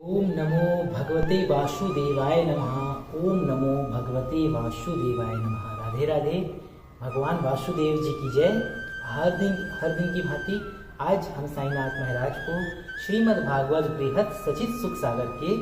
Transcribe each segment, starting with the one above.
ओम नमो भगवते वासुदेवाय नमः। ओम नमो भगवते वासुदेवाय नमः। राधे राधे। भगवान वासुदेव जी की जय। हर दिन की भांति आज हम साईनाथ महाराज को श्रीमद् भागवत बृहत सचित सुख सागर के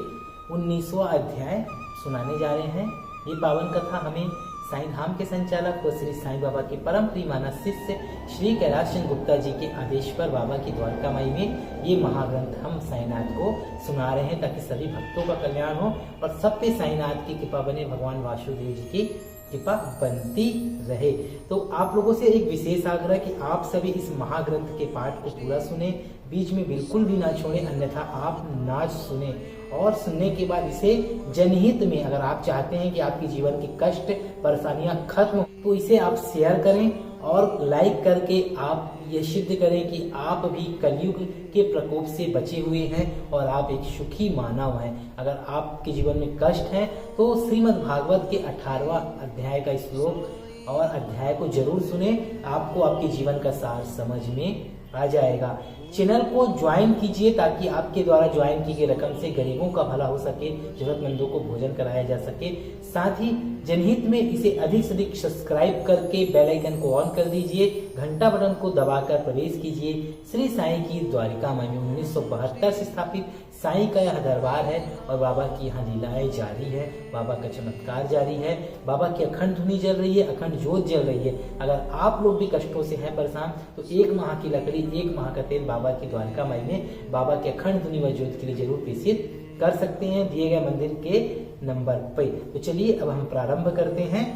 19वां अध्याय सुनाने जा रहे हैं। ये पावन कथा हमें साईं धाम के संचालक व श्री साईं बाबा के परम प्रिय मानस शिष्य श्री कैलाश चंद्र गुप्ता जी के आदेश पर बाबा की द्वारकामाई में ये महाग्रंथ हम साईनाथ को सुना रहे हैं, ताकि सभी भक्तों का कल्याण हो और सब पे साईनाथ की कृपा बने, भगवान वासुदेव जी की कृपा बनती रहे। तो आप लोगों से एक विशेष आग्रह कि आप सभी इस महाग्रंथ के पाठ को पूरा सुने, बीच में बिल्कुल भी ना छोड़ें, अन्यथा आप ना सुने। और सुनने के बाद इसे जनहित में, अगर आप चाहते हैं कि आपके जीवन के कष्ट परेशानियां खत्म, तो इसे आप शेयर करें और लाइक करके आप ये सिद्ध करें कि आप भी कलयुग के प्रकोप से बचे हुए हैं और आप एक सुखी मानव हैं। अगर आपके जीवन में कष्ट है तो श्रीमद् भागवत के 18वां अध्याय का श्लोक और अध्याय को जरूर सुने, आपको आपके जीवन का सार समझ में आ जाएगा। चैनल को ज्वाइन कीजिए ताकि आपके द्वारा ज्वाइन की गई रकम से गरीबों का भला हो सके, जरूरतमंदों को भोजन कराया जा सके। साथ ही जनहित में इसे अधिक से अधिक सब्सक्राइब करके बेल आइकन को ऑन कर दीजिए, घंटा बटन को दबाकर प्रवेश कीजिए। श्री साईं की द्वारिकामाई में 1972 से स्थापित साईं का यह दरबार है और बाबा की यहाँ लीलाएं जारी है, बाबा का चमत्कार जारी है, बाबा की अखंड धुनी जल रही है, अखंड ज्योत जल रही है। अगर आप लोग भी कष्टों से हैं परेशान तो 1 माह की लकड़ी, 1 माह का तेल बाबा की द्वारकामाई में बाबा के अखंड धुनी व ज्योत के लिए जरूर प्रेषित कर सकते हैं दिए गए मंदिर के नंबर पे। तो चलिए अब हम प्रारंभ करते हैं।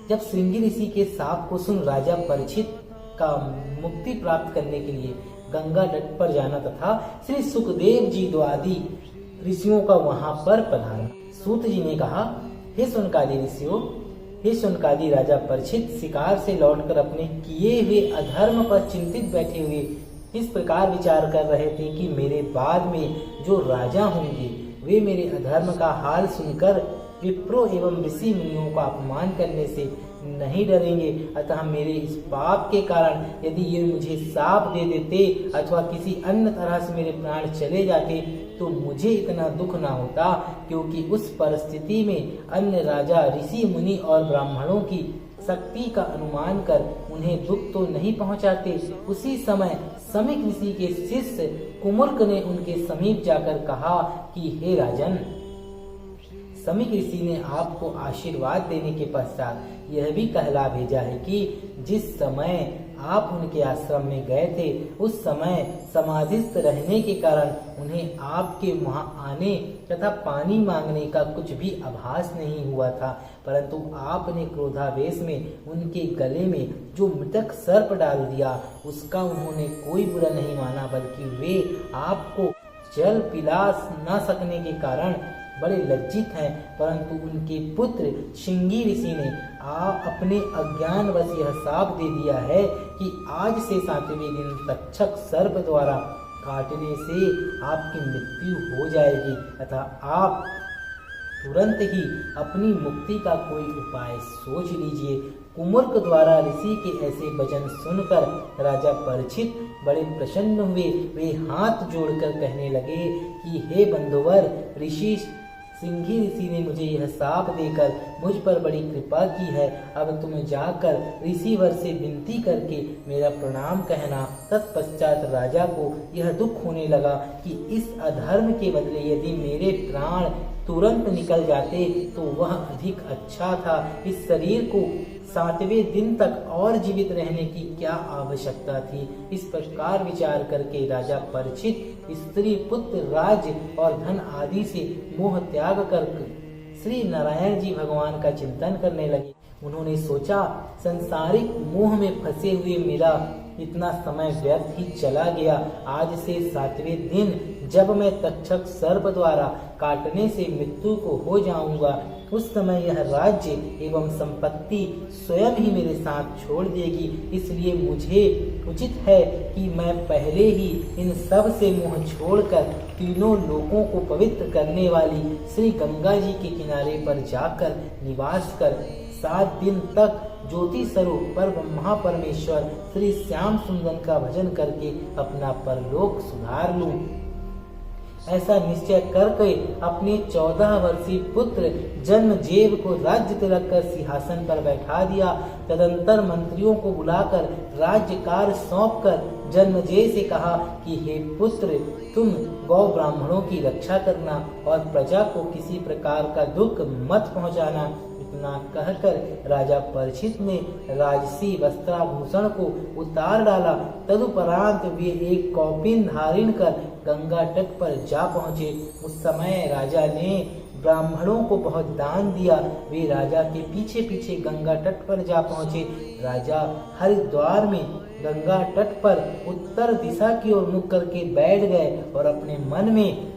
जब श्रृंगी ऋषि के शाप को सुन राजा परीक्षित का मुक्ति प्राप्त करने के लिए गंगा तट पर जाना तथा श्री सुखदेव जी द्वादि ऋषियों का वहां पर पधारना। सूत जी ने कहा, हे सुनकादि ऋषियों, हे सुनकादि राजा परीक्षित शिकार से लौटकर अपने किए हुए अधर्म पर चिंतित बैठे हुए इस प्रकार विचार कर रहे थे कि मेरे बाद में जो राजा होंगे वे मेरे अधर्म का हाल सुनकर विप्रो एवं ऋषि मुनियों का अपमान करने से नहीं डरेंगे। अतः मेरे इस पाप के कारण यदि ये मुझे शाप दे देते अथवा किसी अन्य तरह से मेरे प्राण चले जाते तो मुझे इतना दुख ना होता, क्योंकि उस परिस्थिति में अन्य राजा ऋषि मुनि और ब्राह्मणों की शक्ति का अनुमान कर उन्हें दुख तो नहीं पहुंचाते। उसी समय समीक ऋषि के शिष्य कुमुर्क ने उनके समीप जाकर कहा कि हे राजन, समीक ऋषि ने आपको आशीर्वाद देने के पश्चात यह भी कहला भेजा है कि जिस समय आप उनके आश्रम में गए थे उस समय समाधिस्थ रहने के कारण उन्हें आपके वहां आने तथा पानी मांगने का कुछ भी आभास नहीं हुआ था, परंतु आपने क्रोधावेश में उनके गले में जो मृतक सर्प डाल दिया उसका उन्होंने कोई बुरा नहीं माना, बल्कि वे आपको जल पिला न सकने के कारण बड़े लज्जित हैं। परंतु उनके पुत्र श्रृंगी ऋषि ने अपने अज्ञान वश यह शाप दे दिया है कि आज से 7वें दिन तक्षक सर्प द्वारा काटने से आपकी मृत्यु हो जाएगी, अतः आप तुरंत ही अपनी मुक्ति का कोई उपाय सोच लीजिए। कुमुर्क द्वारा ऋषि के ऐसे वचन सुनकर राजा परीक्षित बड़े प्रसन्न हुए। वे हाथ जोड़कर कहने लगे कि हे बंधुवर, ऋषि श्रृंगी ऋषि ने मुझे यह शाप देकर मुझ पर बड़ी कृपा की है। अब तुम जाकर ऋषिवर से विनती करके मेरा प्रणाम कहना। तत्पश्चात राजा को यह दुख होने लगा कि इस अधर्म के बदले यदि मेरे प्राण तुरंत निकल जाते तो वह अधिक अच्छा था। इस शरीर को 7वें दिन तक और जीवित रहने की क्या आवश्यकता थी। इस प्रकार विचार करके राजा परीक्षित स्त्री, पुत्र, राज्य और धन आदि से मोह त्याग कर श्री नारायण जी भगवान का चिंतन करने लगे। उन्होंने सोचा, संसारिक मोह में फंसे हुए मेरा इतना समय व्यर्थ ही चला गया। आज से 7वें दिन जब मैं तक्षक सर्प द्वारा काटने से मृत्यु को हो जाऊंगा, उस समय यह राज्य एवं संपत्ति स्वयं ही मेरे साथ छोड़ देगी। इसलिए मुझे उचित है कि मैं पहले ही इन सब से मुंह छोड़कर तीनों लोकों को पवित्र करने वाली श्री गंगा जी के किनारे पर जाकर निवास कर 7 दिन तक ज्योति स्वरूप पर ब्रह्मा परमेश्वर श्री श्याम सुंदर का भजन करके अपना परलोक सुधार लूं। ऐसा निश्चय करके अपने 14 वर्षीय पुत्र जन्मजेव को राज्य तिलक कर सिंहासन पर बैठा दिया। तदंतर मंत्रियों को बुलाकर राज्यकार सौंपकर जन्मजेय से कहा कि हे पुत्र, तुम गौ ब्राह्मणों की रक्षा करना और प्रजा को किसी प्रकार का दुख मत पहुंचाना। इतना कहकर राजा परीक्षित ने राजसी वस्त्राभूषण को उतार डाला। तदुपरांत वे एक कौपीन धारण कर गंगा तट पर जा पहुँचे। उस समय राजा ने ब्राह्मणों को बहुत दान दिया। वे राजा के पीछे पीछे गंगा तट पर जा पहुँचे। राजा हरिद्वार में गंगा तट पर उत्तर दिशा की ओर मुख करके बैठ गए और अपने मन में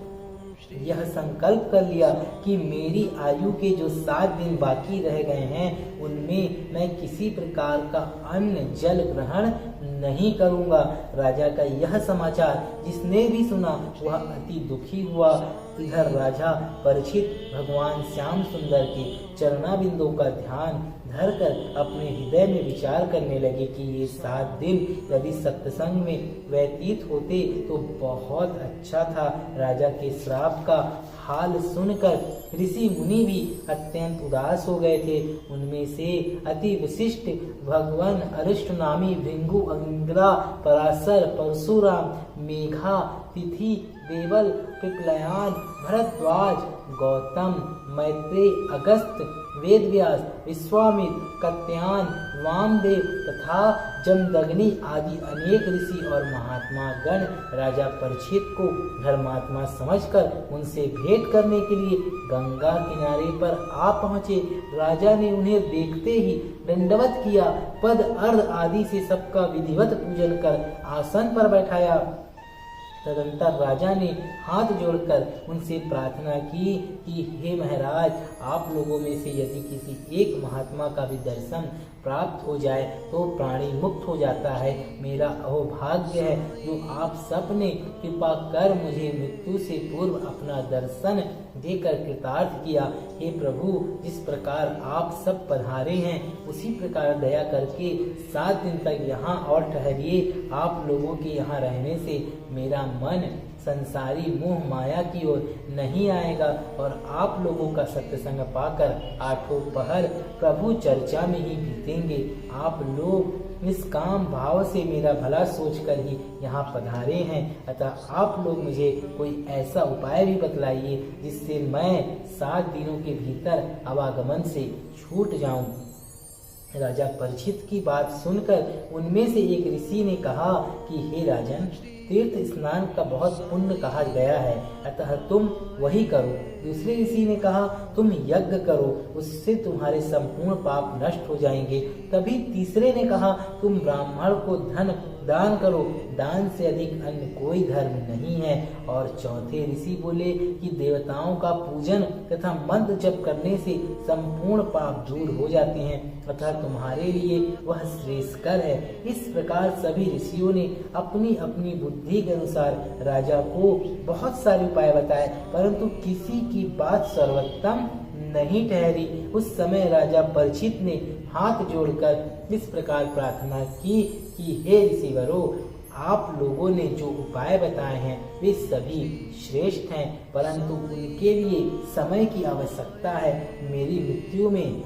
यह संकल्प कर लिया कि मेरी आयु के जो 7 दिन बाकी रह गए हैं उनमें मैं किसी प्रकार का अन्न जल ग्रहण नहीं करूंगा। राजा का यह समाचार जिसने भी सुना वह अति दुखी हुआ। इधर राजा परीक्षित भगवान श्याम सुंदर के चरणाबिंदों का ध्यान धरकर अपने हृदय में विचार करने लगे कि ये 7 दिन यदि सत्संग में व्यतीत होते तो बहुत अच्छा था। राजा के श्राप का हाल सुनकर ऋषि मुनि भी अत्यंत उदास हो गए थे। उनमें से अति विशिष्ट भगवान अरिष्ट नामी भृंगु, अंगिरा, पराशर, परशुराम, मेघा, तिथि, देवल, पिपलयान, भरद्वाज, गौतम, मैत्रेय, अगस्त्य, वेदव्यास, विश्वामित्र, कत्यायन, वामदेव तथा जमदग्नि आदि अनेक ऋषि और महात्मा गण राजा परीक्षित को धर्मात्मा समझकर उनसे भेंट करने के लिए गंगा किनारे पर आ पहुँचे। राजा ने उन्हें देखते ही दंडवत किया, पद अर्घ आदि से सबका विधिवत पूजन कर आसन पर बैठाया। तदंतर राजा ने हाथ जोड़कर उनसे प्रार्थना की कि हे महाराज, आप लोगों में से यदि किसी एक महात्मा का भी दर्शन प्राप्त हो जाए तो प्राणी मुक्त हो जाता है। मेरा अहोभाग्य है जो आप सबने कृपा कर मुझे मृत्यु से पूर्व अपना दर्शन देकर कृतार्थ किया। हे प्रभु, जिस प्रकार आप सब पधारे हैं उसी प्रकार दया करके 7 दिन तक यहाँ और ठहरिए। आप लोगों के यहाँ रहने से मेरा मन संसारी मोह माया की ओर नहीं आएगा और आप लोगों का सत्संग पाकर 8 पहर प्रभु चर्चा में ही बीतेंगे। आप लोग निष्काम भाव से मेरा भला सोचकर ही यहाँ पधारे हैं, अतः आप लोग मुझे कोई ऐसा उपाय भी बतलाइए जिससे मैं 7 दिनों के भीतर आवागमन से छूट जाऊं। राजा परीक्षित की बात सुनकर उनमें से एक ऋषि ने कहा कि हे राजन, तीर्थ स्नान का बहुत पुण्य कहा गया है, अतः तुम वही करो। दूसरे ऋषि ने कहा तुम यज्ञ करो, उससे तुम्हारे संपूर्ण पाप नष्ट हो जाएंगे। तभी तीसरे ने कहा तुम ब्राह्मण को धन दान करो, दान से अधिक अन्य कोई धर्म नहीं है। और चौथे ऋषि बोले कि देवताओं का पूजन तथा मंत्र जप करने से संपूर्ण पाप दूर हो जाते हैं, अतः तुम्हारे लिए वह श्रेष्ठकर है। इस प्रकार सभी ऋषियों ने अपनी अपनी बुद्धि के अनुसार राजा को बहुत सारे उपाय बताए, परंतु किसी की बात सर्वोत्तम नहीं ठहरी। उस समय राजा परीक्षित ने हाथ जोड़कर इस प्रकार प्रार्थना की कि हे ऋषिवरों, आप लोगों ने जो उपाय बताए हैं वे सभी श्रेष्ठ हैं, परंतु उनके लिए समय की आवश्यकता है। मेरी मृत्यु में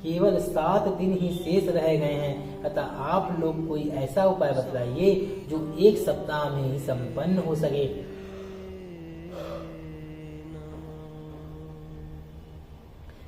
केवल 7 दिन ही शेष रह गए हैं, अतः आप लोग कोई ऐसा उपाय बतलाइए जो 1 सप्ताह में ही संपन्न हो सके।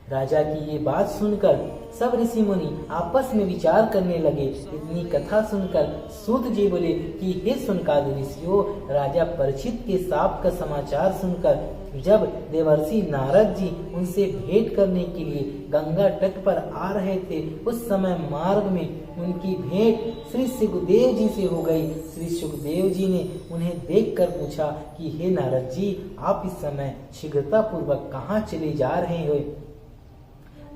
राजा की ये बात सुनकर सब ऋषि मुनि आपस में विचार करने लगे। इतनी कथा सुनकर सूत जी बोले कि हे सुनकादि ऋषियों, राजा परीक्षित के शाप का समाचार सुनकर जब देवर्षि नारद जी उनसे भेंट करने के लिए गंगा तट पर आ रहे थे, उस समय मार्ग में उनकी भेंट श्री सुखदेव जी से हो गई। श्री सुखदेव जी ने उन्हें देखकर पूछा कि हे नारद जी, आप इस समय शीघ्रता पूर्वक कहाँ चले जा रहे हो?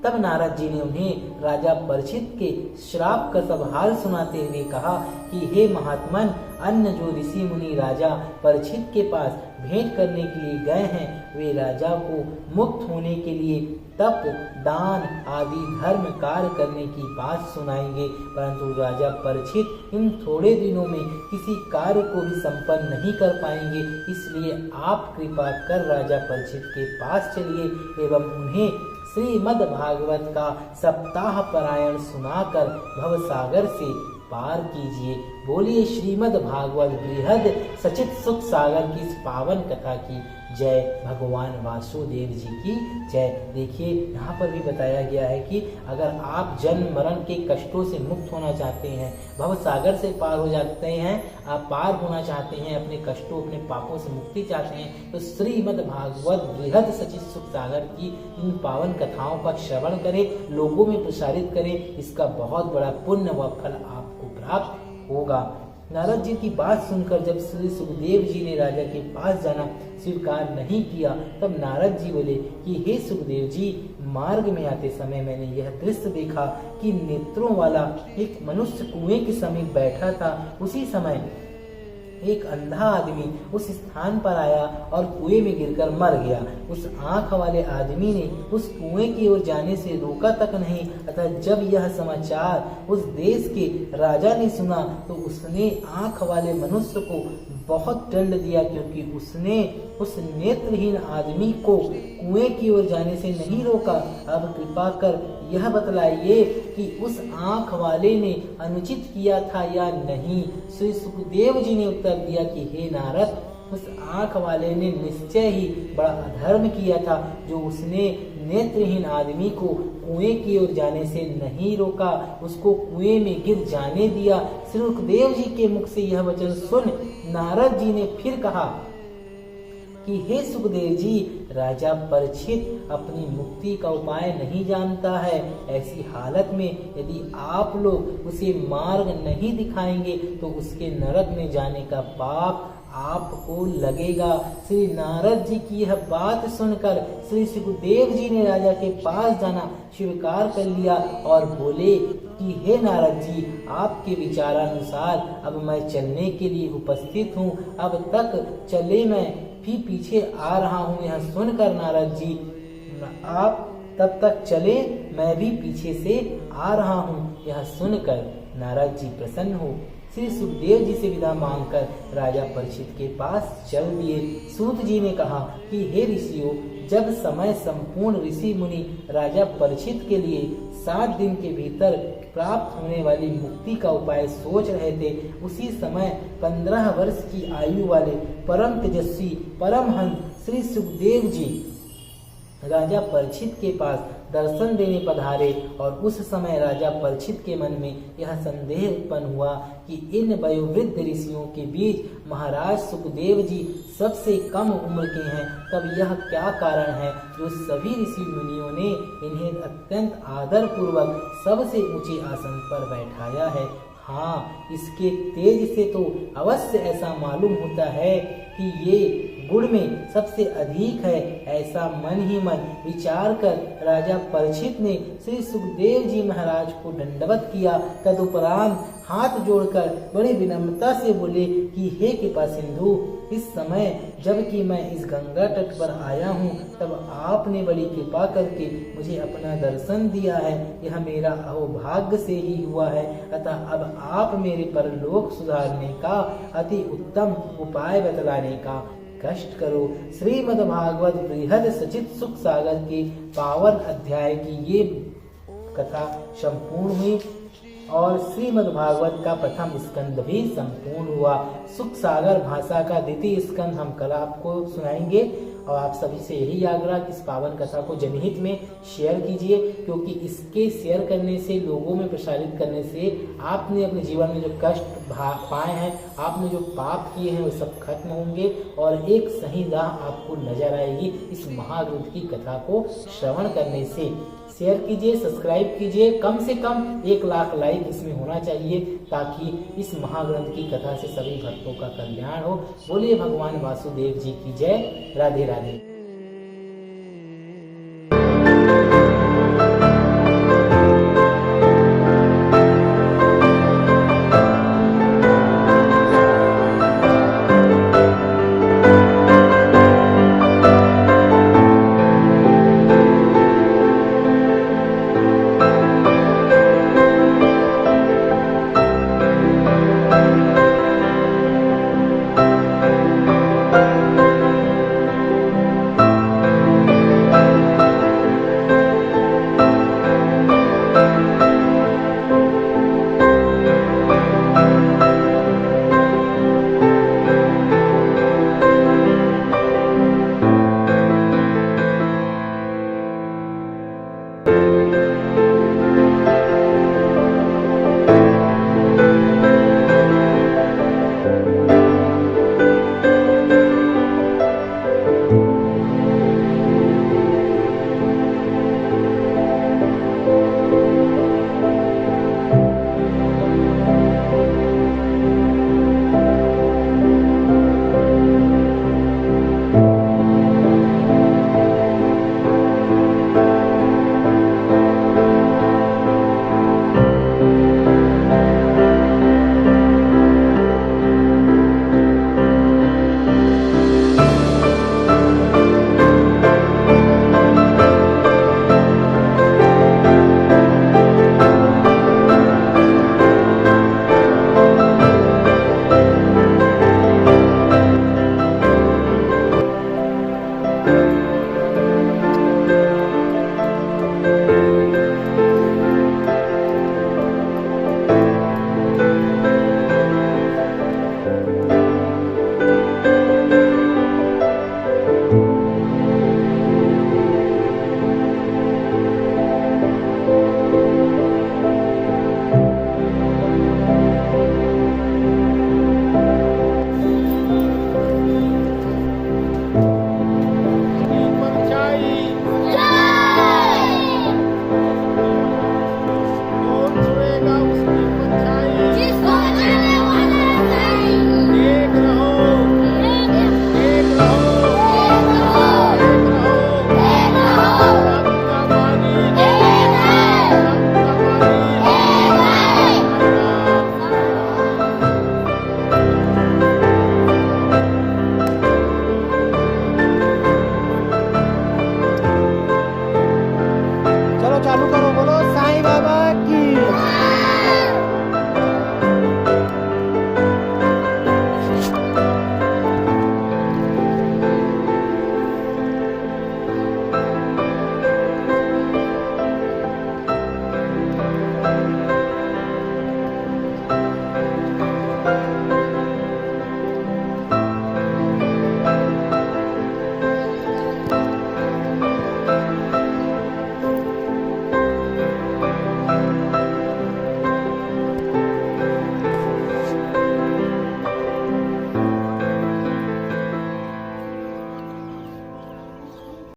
तब नारद जी ने उन्हें राजा परीक्षित के श्राप का सब हाल सुनाते हुए कहा कि हे महात्मन, अन्य जो ऋषि मुनि राजा परीक्षित के पास भेंट करने के लिए गए हैं वे राजा को मुक्त होने के लिए तप, दान आदि धर्म कार्य करने की बात सुनाएंगे, परंतु राजा परीक्षित इन थोड़े दिनों में किसी कार्य को भी संपन्न नहीं कर पाएंगे। इसलिए आप कृपा कर राजा परीक्षित के पास चलिए एवं उन्हें श्रीमद् भागवत का सप्ताह पारायण सुनाकर भवसागर से पार कीजिए। बोलिए श्रीमद् भागवत बृहद सचित सुख सागर की इस पावन कथा की जय। भगवान वासुदेव जी की जय। देखिए यहाँ पर भी बताया गया है कि अगर आप जन्म मरण के कष्टों से मुक्त होना चाहते हैं, भव सागर से पार हो जाते हैं, आप पार होना चाहते हैं, अपने कष्टों अपने पापों से मुक्ति चाहते हैं, तो श्रीमद् भागवत बृहद सचित सुख सागर की इन पावन कथाओं का श्रवण करें, लोगों में प्रसारित करें। इसका बहुत बड़ा पुण्य व फल आपको प्राप्त होगा। नारद जी की बात सुनकर जब श्री सुखदेव जी ने राजा के पास जाना स्वीकार नहीं किया, तब नारद जी बोले कि हे सुखदेव जी, मार्ग में आते समय मैंने यह दृश्य देखा कि नेत्रों वाला एक मनुष्य कुएं के समीप बैठा था। उसी समय एक अंधा आदमी उस स्थान पर आया और कुएं में गिरकर मर गया। उस आंख वाले आदमी ने उस कुएं की ओर जाने से रोका तक नहीं। अतः जब यह समाचार उस देश के राजा ने सुना तो उसने आंख वाले मनुष्य को बहुत दंड दिया, क्योंकि उसने उस नेत्रहीन आदमी को कुएं की ओर जाने से नहीं रोका। अब कृपा कर यह बतलाइए कि उस आंख वाले ने अनुचित किया था या नहीं। श्री सुखदेव जी ने उत्तर दिया कि हे नारद, उस आंख वाले ने निश्चय ही बड़ा अधर्म किया था, जो उसने नेत्रहीन आदमी को कुएं की ओर जाने से नहीं रोका, उसको कुएं में गिर जाने दिया। श्री सुखदेव जी के मुख से यह वचन सुन नारद जी ने फिर कहा कि हे सुखदेव जी, राजा परीक्षित अपनी मुक्ति का उपाय नहीं जानता है। ऐसी हालत में यदि आप लोग उसे मार्ग नहीं दिखाएंगे तो उसके नरक में जाने का पाप आपको लगेगा। श्री नारद जी की यह बात सुनकर श्री सुखदेव जी ने राजा के पास जाना स्वीकार कर लिया और बोले कि हे नारद जी, आपके विचारानुसार अब मैं चलने के लिए उपस्थित हूँ। अब तक चले मैं भी पीछे आ रहा हूँ। यह सुनकर नारद जी, आप तब तक चले, मैं भी पीछे से आ रहा हूँ। यह सुनकर नारद जी प्रसन्न हो श्री सुखदेव जी से विदा मांगकर राजा परीक्षित के पास चल दिए। सूत जी ने कहा कि हे ऋषियों, जब समय संपूर्ण ऋषि मुनि राजा परीक्षित के लिए 7 दिन के भीतर प्राप्त होने वाली मुक्ति का उपाय सोच रहे थे, उसी समय 15 वर्ष की आयु वाले परम तेजस्वी परमहंस श्री सुखदेव जी राजा परीक्षित के पास दर्शन देने पधारे। और उस समय राजा परीक्षित के मन में यह संदेह उत्पन्न हुआ कि इन वयोवृद्ध ऋषियों के बीच महाराज सुखदेव जी सबसे कम उम्र के हैं। तब यह क्या कारण है जो सभी ऋषि मुनियों ने इन्हें अत्यंत आदर पूर्वक सबसे ऊंचे आसन पर बैठाया है। हाँ, इसके तेज से तो अवश्य ऐसा मालूम होता है कि ये गुण में सबसे अधिक है। ऐसा मन ही मन विचार कर राजा परीक्षित ने श्री सुखदेव जी महाराज को दंडवत किया। तदुपरांत हाथ जोड़कर बड़ी विनम्रता से बोले कि हे कृपा सिंधु, इस समय जबकि मैं इस गंगा तट पर आया हूँ, तब आपने बड़ी कृपा करके मुझे अपना दर्शन दिया है। यह मेरा अहोभाग्य से ही हुआ है। अतः अब आप मेरे परलोक सुधारने का अति उत्तम उपाय बतलाने का कष्ट करो। श्रीमद् भागवत बृहद सचित सुख सागर के पावन अध्याय की ये कथा संपूर्ण हुई और श्रीमद् भागवत का प्रथम स्कंद भी संपूर्ण हुआ। सुख सागर भाषा का द्वितीय स्कंद हम कल आपको सुनाएंगे। और आप सभी से यही आग्रह कि इस पावन कथा को जनहित में शेयर कीजिए, क्योंकि इसके शेयर करने से, लोगों में प्रसारित करने से आपने अपने जीवन में जो कष्ट पाए हैं, आपने जो पाप किए हैं, वो सब खत्म होंगे और एक सही राह आपको नजर आएगी इस महाग्रंथ की कथा को श्रवण करने से। शेयर कीजिए, सब्सक्राइब कीजिए, कम से कम 1 लाख लाइक इसमें होना चाहिए, ताकि इस महाग्रंथ की कथा से सभी भक्तों का कल्याण हो। बोलिए भगवान वासुदेव जी की जय। राधे राधे।